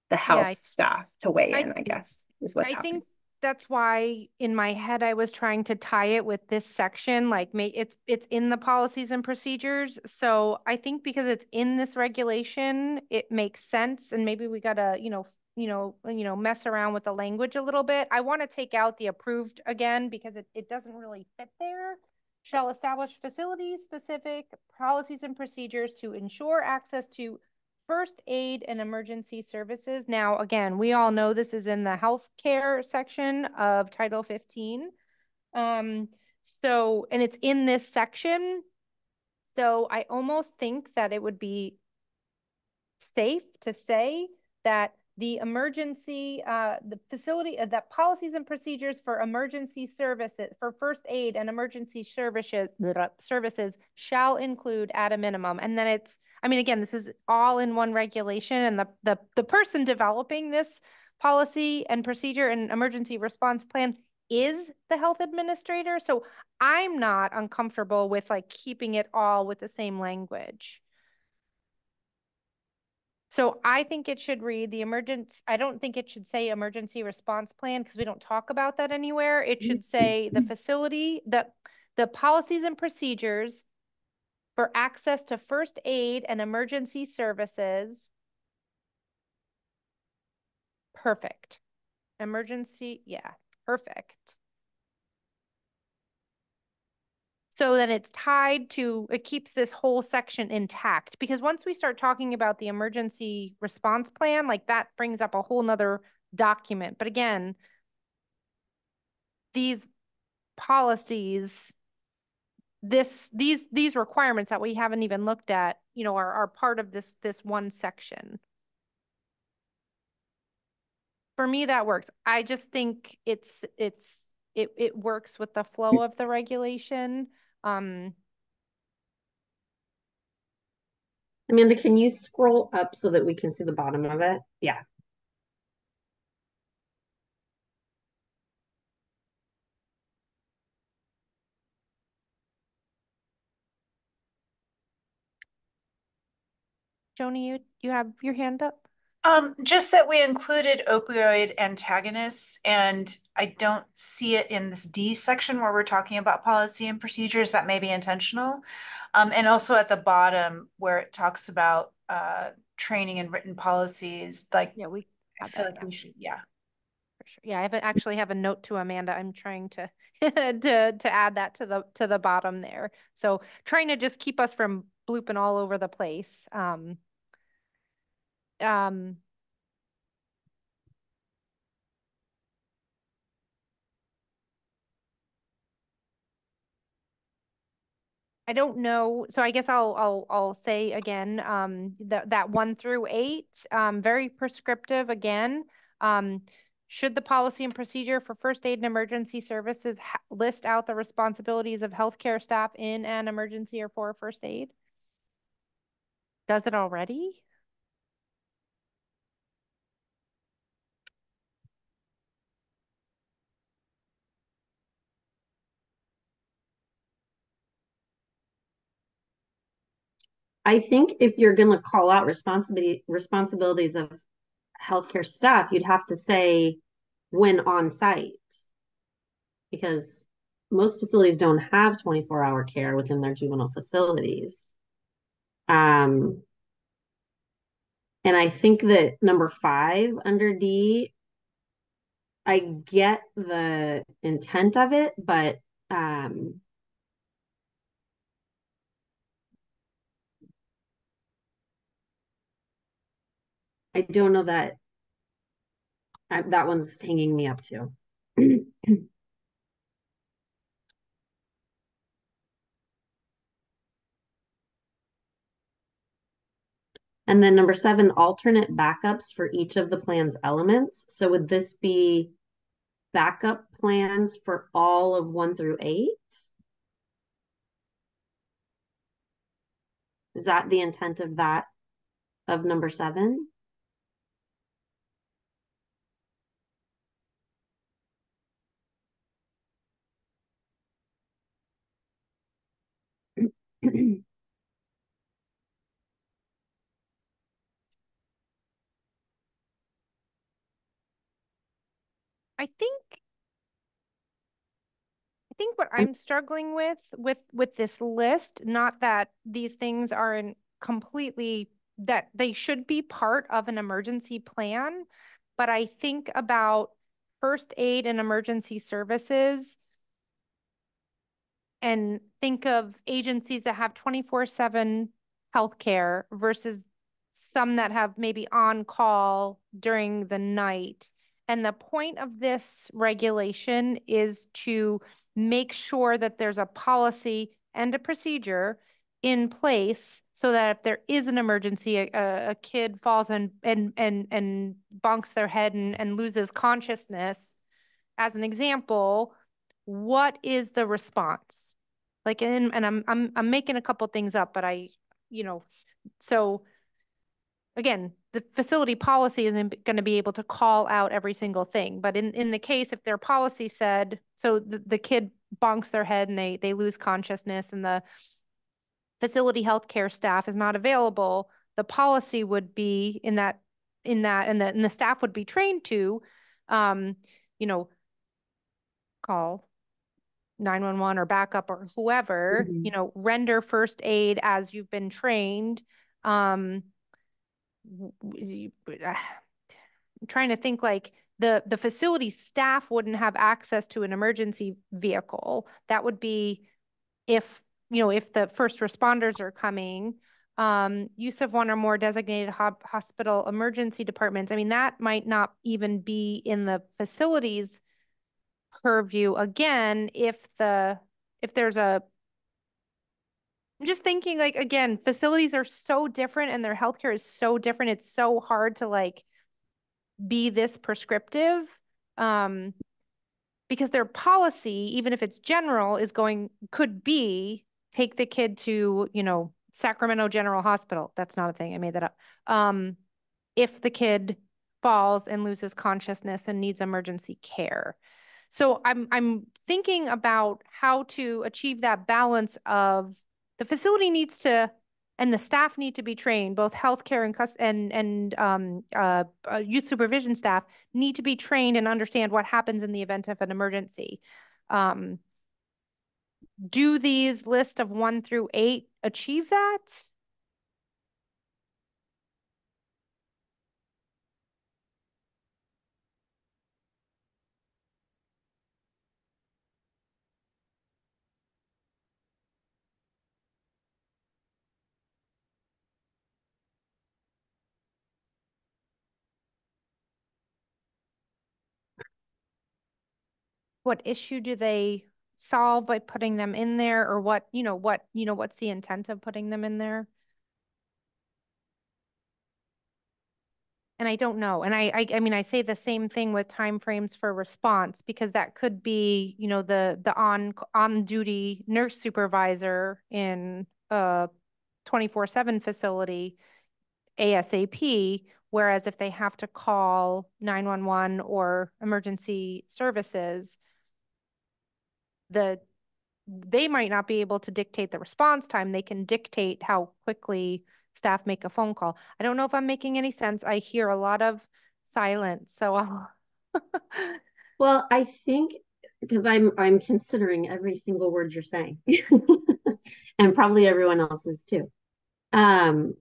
the health staff to weigh in, I guess, is what's happening. I think that's why in my head I was trying to tie it with this section, like it's in the policies and procedures. So I think because it's in this regulation, it makes sense, and maybe we gotta mess around with the language a little bit. I want to take out the approved again because it doesn't really fit there. Shall establish facility specific policies and procedures to ensure access to first aid and emergency services. Now, again, we all know this is in the healthcare section of Title 15. And it's in this section. So I almost think that it would be safe to say that the emergency, the facility, that policies and procedures for emergency services, for first aid and emergency services shall include at a minimum. And then it's, I mean, again, this is all in one regulation, and the person developing this policy and procedure and emergency response plan is the health administrator. So I'm not uncomfortable with like keeping it all with the same language. So I think it should read I don't think it should say emergency response plan because we don't talk about that anywhere. It should say the facility, the policies and procedures for access to first aid and emergency services. Perfect. Emergency, yeah, perfect. So then it's tied to, it keeps this whole section intact, because once we start talking about the emergency response plan, like that brings up a whole nother document. But again, these policies, these requirements that we haven't even looked at, are part of this one section. For me, that works. I just think it works with the flow of the regulation. Amanda, can you scroll up so that we can see the bottom of it? Yeah. Joni, you have your hand up? Just that we included opioid antagonists, and I don't see it in this D section where we're talking about policy and procedures. That may be intentional. And also at the bottom where it talks about training and written policies, like we I feel like we should, yeah. For sure. Yeah, I actually have a note to Amanda. I'm trying to to add that to the bottom there. So trying to just keep us from blooping all over the place. I don't know. So I guess I'll say again, that 1 through 8, very prescriptive again. Should the policy and procedure for first aid and emergency services list out the responsibilities of healthcare staff in an emergency or for first aid? Does it already? I think if you're going to call out responsibilities of healthcare staff, you'd have to say when on site, because most facilities don't have 24-hour care within their juvenile facilities. And I think that number 5 under D, I get the intent of it, but I don't know that that one's hanging me up too. And then number 7, alternate backups for each of the plan's elements. So would this be backup plans for all of 1 through 8? Is that the intent of that, of number 7? I think what I'm struggling with this list, not that these things aren't completely, that they should be part of an emergency plan, but I think about first aid and emergency services and think of agencies that have 24/7 healthcare versus some that have maybe on call during the night. And the point of this regulation is to make sure that there's a policy and a procedure in place so that if there is an emergency, a kid falls and bonks their head and loses consciousness, as an example, what is the response? Like, and I'm making a couple things up, but so again, the facility policy isn't going to be able to call out every single thing. But in the case, if their policy said, so the kid bonks their head and they lose consciousness and the facility healthcare staff is not available, the policy would be and the staff would be trained to, call 911 or backup or whoever, render first aid as you've been trained. I'm trying to think, like the facility staff wouldn't have access to an emergency vehicle. That would be if the first responders are coming, use of one or more designated hospital emergency departments. I mean, that might not even be in the facilities purview. Again, if there's I'm just thinking, like, again, facilities are so different and their healthcare is so different. It's so hard to like be this prescriptive, because their policy, even if it's general, could be take the kid to, Sacramento General Hospital. That's not a thing. I made that up. If the kid falls and loses consciousness and needs emergency care. So I'm thinking about how to achieve that balance of the facility needs to, and the staff need to be trained, both healthcare and youth supervision staff need to be trained and understand what happens in the event of an emergency. Do these lists of 1 through 8 achieve that? What issue do they solve by putting them in there, or what's the intent of putting them in there? And I don't know. And I mean, I say the same thing with timeframes for response, because that could be, the on duty nurse supervisor in a 24/7 facility ASAP. Whereas if they have to call 911 or emergency services, the they might not be able to dictate the response time. They can dictate how quickly staff make a phone call. I don't know if I'm making any sense. I hear a lot of silence, so I'll Well, I think because I'm considering every single word you're saying, and probably everyone else is too. I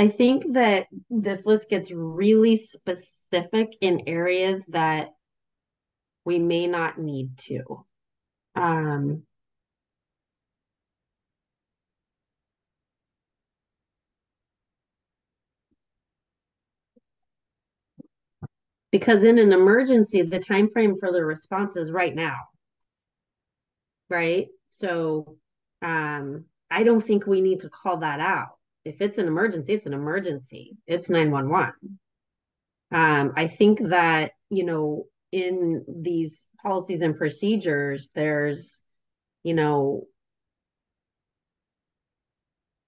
think that this list gets really specific in areas that we may not need to. Because in an emergency, the time frame for the response is right now, right? So I don't think we need to call that out. If it's an emergency, it's an emergency. It's 911. I think that, you know, in these policies and procedures, there's, you know,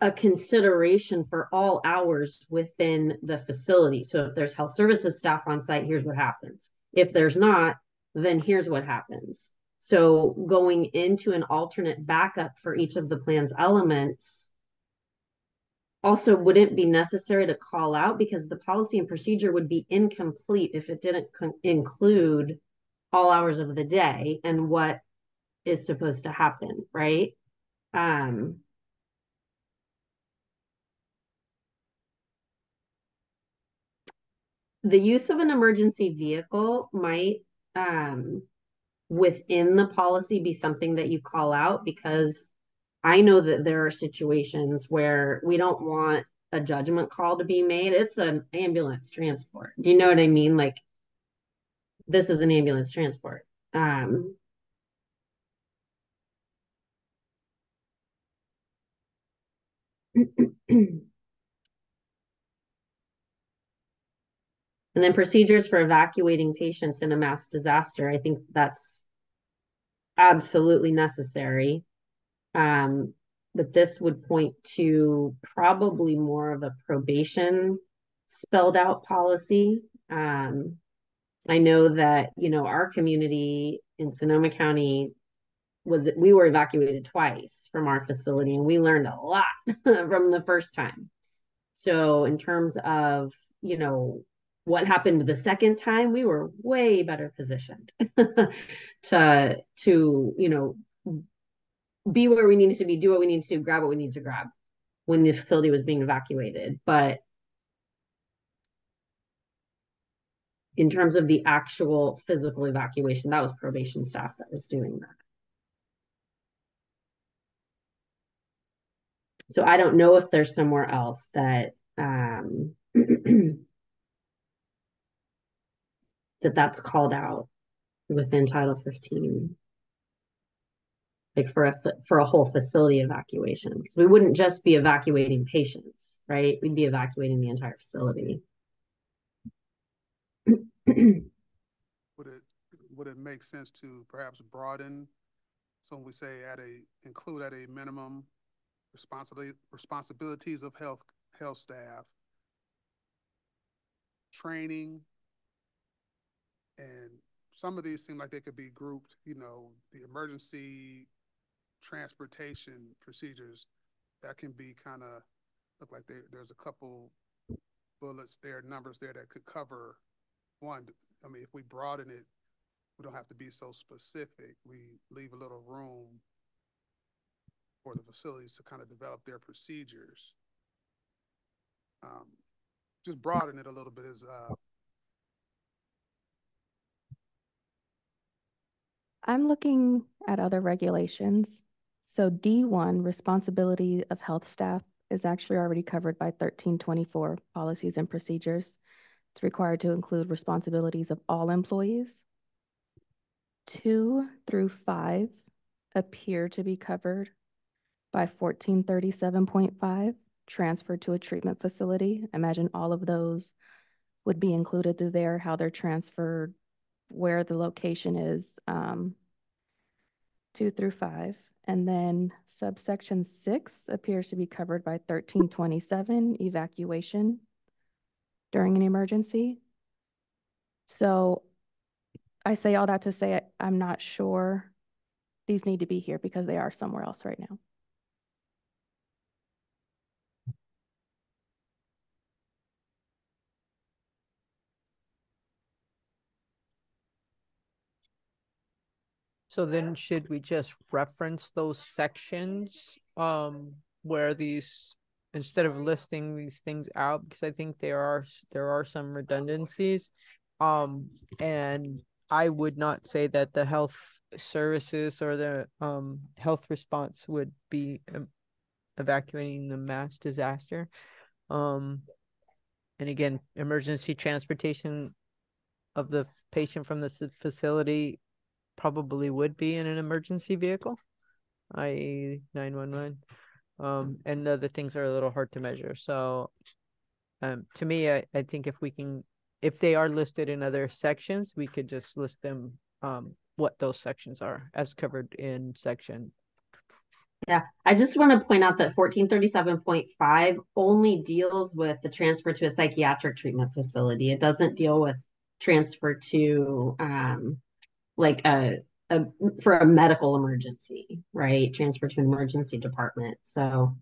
a consideration for all hours within the facility. So if there's health services staff on site, here's what happens. If there's not, then here's what happens. So going into an alternate backup for each of the plan's elements also wouldn't be necessary to call out because the policy and procedure would be incomplete if it didn't include all hours of the day and what is supposed to happen, right? The use of an emergency vehicle might within the policy be something that you call out, because I know that there are situations where we don't want a judgment call to be made. It's an ambulance transport. Do you know what I mean? Like, this is an ambulance transport. And then procedures for evacuating patients in a mass disaster. I think that's absolutely necessary. But this would point to probably more of a probation spelled out policy. I know that, you know, our community in Sonoma County we were evacuated twice from our facility, and we learned a lot from the first time. So in terms of, you know, what happened the second time, we were way better positioned to, you know, be where we needed to be, do what we needed to, grab what we needed to grab when the facility was being evacuated. But in terms of the actual physical evacuation, that was probation staff that was doing that. So I don't know if there's somewhere else that that's called out within Title 15, like for a whole facility evacuation, because we wouldn't just be evacuating patients, right? We'd be evacuating the entire facility. Would it make sense to perhaps broaden, so we say include at a minimum responsibilities of health staff, training, and some of these seem like they could be grouped, you know, the emergency transportation procedures that can be kind of look like there's a couple bullets there, numbers there that could cover one. I mean, if we broaden it, we don't have to be so specific. We leave a little room for the facilities to kind of develop their procedures. Just broaden it a little bit is I'm looking at other regulations. So D1, responsibility of health staff, is actually already covered by 1324 policies and procedures. It's required to include responsibilities of all employees. 2 through 5 appear to be covered by 1437.5, transferred to a treatment facility. Imagine all of those would be included through there, how they're transferred, where the location is, 2 through 5. And then subsection 6 appears to be covered by 1327, evacuation during an emergency. So I say all that to say I'm not sure these need to be here because they are somewhere else right now. So then should we just reference those sections where these, instead of listing these things out, because I think there are some redundancies. And I would not say that the health services or the health response would be evacuating the mass disaster. And again, emergency transportation of the patient from the facility probably would be in an emergency vehicle, i.e. 911. And the other things are a little hard to measure. So to me, I think if they are listed in other sections, we could just list them, what those sections are as covered in section. Yeah, I just want to point out that 1437.5 only deals with the transfer to a psychiatric treatment facility. It doesn't deal with transfer to like for a medical emergency, right? Transfer to an emergency department. So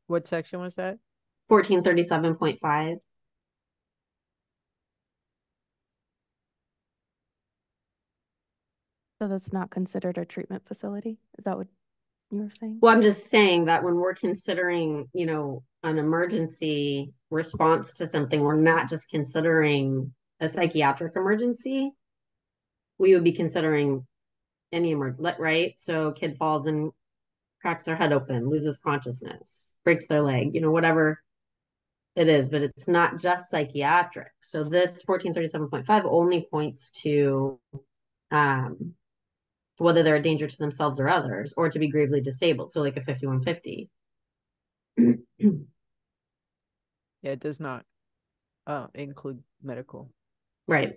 What section was that? 1437.5. So that's not considered a treatment facility? Is that what you were saying? Well, I'm just saying that when we're considering, an emergency response to something, we're not just considering a psychiatric emergency. We would be considering any right? So kid falls and cracks their head open, loses consciousness, breaks their leg, whatever it is, but it's not just psychiatric. So this 1437.5 only points to whether they're a danger to themselves or others, or to be gravely disabled. So like a 5150. Yeah, it does not include medical. Right.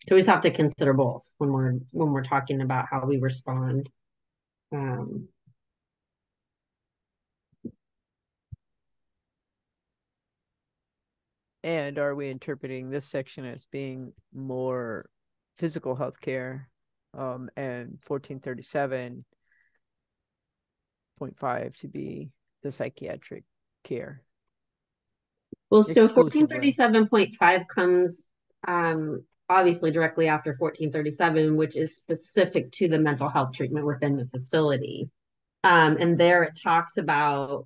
So we just have to consider both when we're talking about how we respond. And are we interpreting this section as being more physical health care, and 1437.5 to be the psychiatric care? Well, so Exclusively. 1437.5 comes obviously directly after 1437, which is specific to the mental health treatment within the facility. And there it talks about,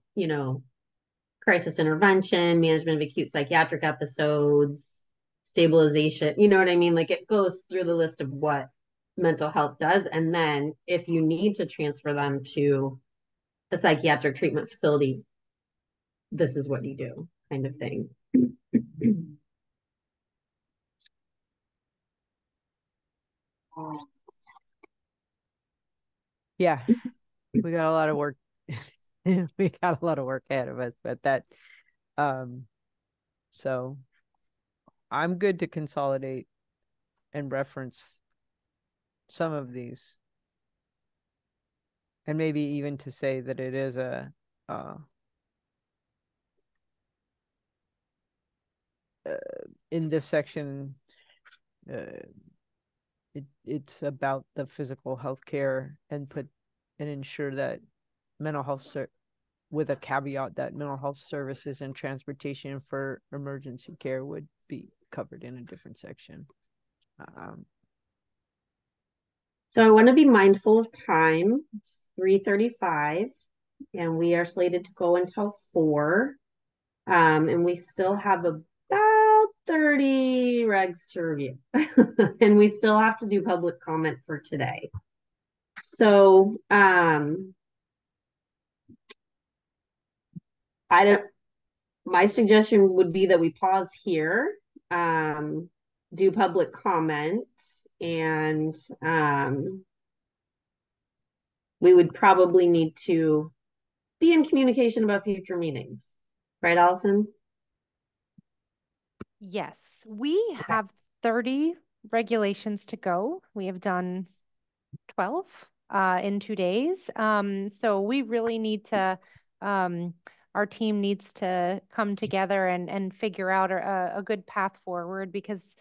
crisis intervention, management of acute psychiatric episodes, stabilization, you know what I mean? Like it goes through the list of what mental health does. And then if you need to transfer them to a psychiatric treatment facility, this is what you do, kind of thing. Yeah, we got a lot of work. We got a lot of work ahead of us, but so I'm good to consolidate and reference some of these, and maybe even to say that it is in this section, it's about the physical health care, and ensure that mental health with a caveat that mental health services and transportation for emergency care would be covered in a different section. So I want to be mindful of time. It's 3:35 and we are slated to go until 4. And we still have about 30 regs to review. And we still have to do public comment for today. So my suggestion would be that we pause here, do public comment, and we would probably need to be in communication about future meetings. Right, Allison? Yes, we have 30 regulations to go. We have done 12 in 2 days. So we really need to our team needs to come together and figure out a good path forward, because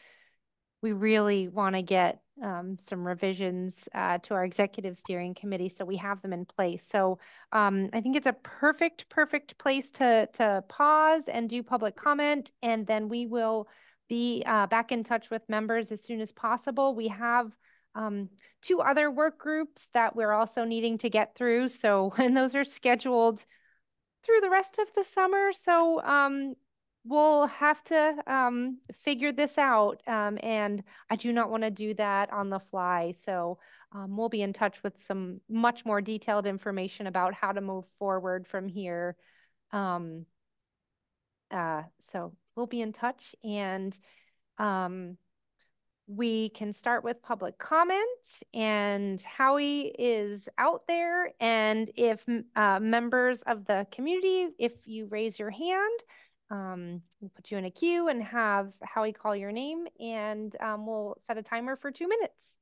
we really want to get some revisions to our executive steering committee so we have them in place. So I think it's a perfect place to pause and do public comment, and then we will be back in touch with members as soon as possible. We have 2 other work groups that we're also needing to get through. So, and those are scheduled through the rest of the summer. So we'll have to figure this out. And I do not want to do that on the fly. So we'll be in touch with some much more detailed information about how to move forward from here. So we'll be in touch, and we can start with public comment, and Howie is out there. And if members of the community, if you raise your hand, we'll put you in a queue and have Howie call your name, and we'll set a timer for 2 minutes.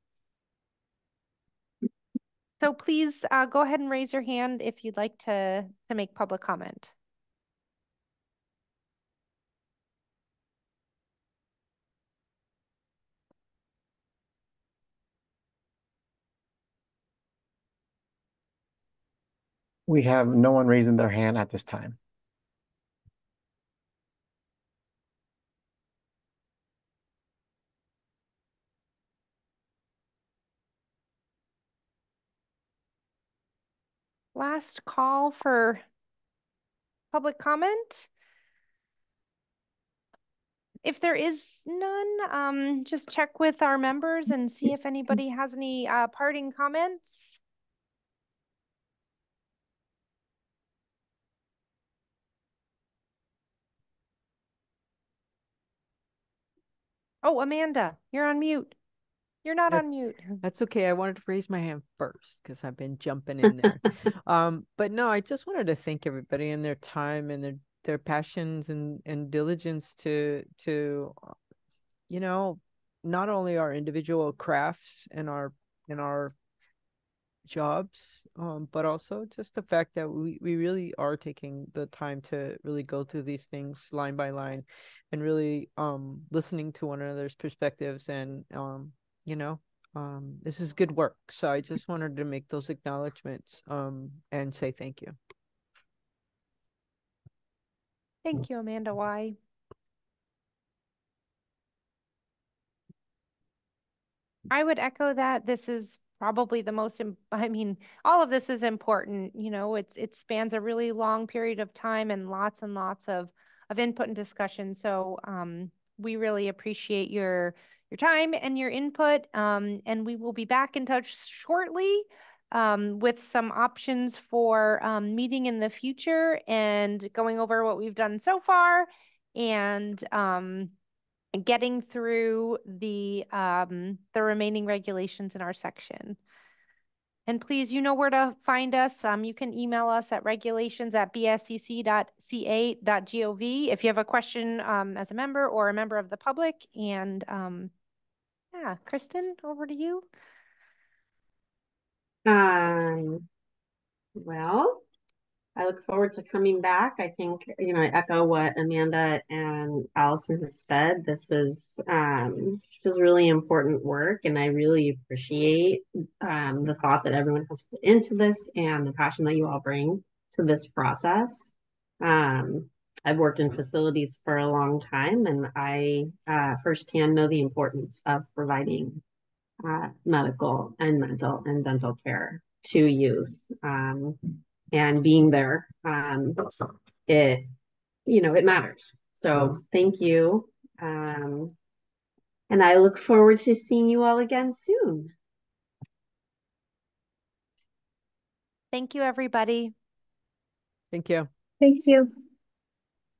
So please go ahead and raise your hand if you'd like to make public comment. We have no one raising their hand at this time. Last call for public comment. If there is none, just check with our members and see if anybody has any parting comments. Oh, Amanda, you're on mute. You're not on mute. That's okay. I wanted to raise my hand first because I've been jumping in there. But no, I just wanted to thank everybody and their time and their passions and diligence to you know, not only our individual crafts and our jobs, but also just the fact that we really are taking the time to really go through these things line by line and really listening to one another's perspectives, and this is good work. So I just wanted to make those acknowledgments and say thank you. Thank you, Amanda. Why? I would echo that. This is probably the most, I mean, all of this is important. You know, it spans a really long period of time and lots of input and discussion. So we really appreciate your time and your input. And we will be back in touch shortly with some options for meeting in the future and going over what we've done so far, and getting through the remaining regulations in our section. And please, you know where to find us. You can email us at regulations@bscc.ca.gov if you have a question as a member or a member of the public. And yeah, Kristen, over to you. Well, I look forward to coming back. I think, I echo what Amanda and Allison has said. This is really important work, and I really appreciate the thought that everyone has put into this and the passion that you all bring to this process. I've worked in facilities for a long time, and I firsthand know the importance of providing medical and mental and dental care to youth. And being there, it matters. So thank you. And I look forward to seeing you all again soon. Thank you, everybody. Thank you. Thank you.